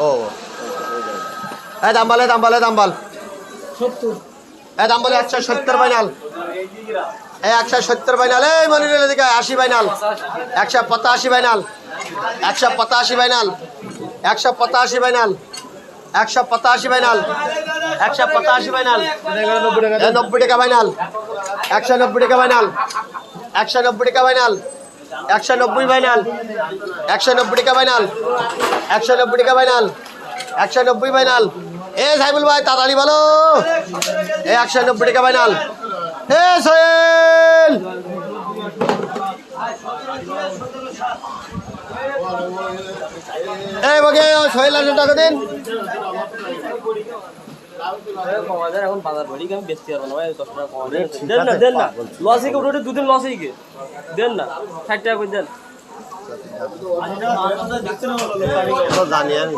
ও এই দাম বলে 70 এই দাম বলে 170 ফাইনাল এই 170 ফাইনাল এই মনিরের দিকে 80 final 185 final 185 final 185 final 185 final 185 final 90 টাকা ফাইনাল 190 টাকা ফাইনাল 190 টাকা ফাইনাল 190 ফাইনাল 190 টাকা ফাইনাল 190 টাকা ফাইনাল 190 ফাইনাল এ সাইবুল ভাই তাড়াতাড়ি বলো এ 190 টাকা ফাইনাল এ সোহেল এই বগে সোহেল আর টাকা দিন এখন বাজার বাড়ি আমি বেচতে পারবো না ভাই 10 টাকা কম দেন না লসই কে ওটা দুদিন লসই কে দেন না 60 টাকা করে দেন জানি আমি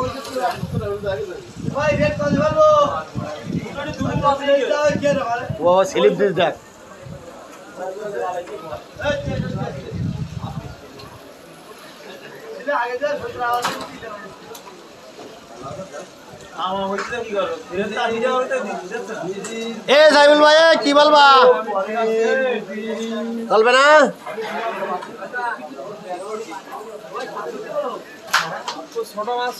ও স্লিপ দিস দেখ এ সাইবুল ভাই কি বলবা চলবে না ছোট মাছ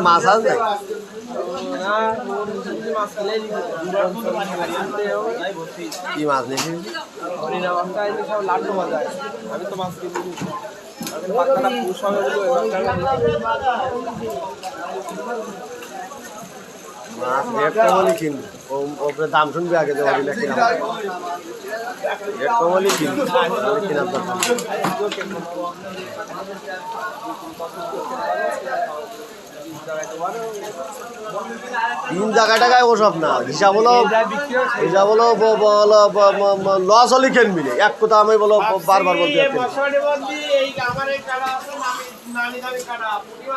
মাছ আছে কি মাছ নিয়েছি আমি তো মাছ মাছ রেট কমলি কিনবো ওপরে দাম শুনবে আগে দেওয়া দিলে কিনা রেট কমলি কিনবো কেনার দরকার তিন জায়গায় ওসব না হিসাব হলো লস হলে কিনবি এক কথা আমি বলো বারবার বলতে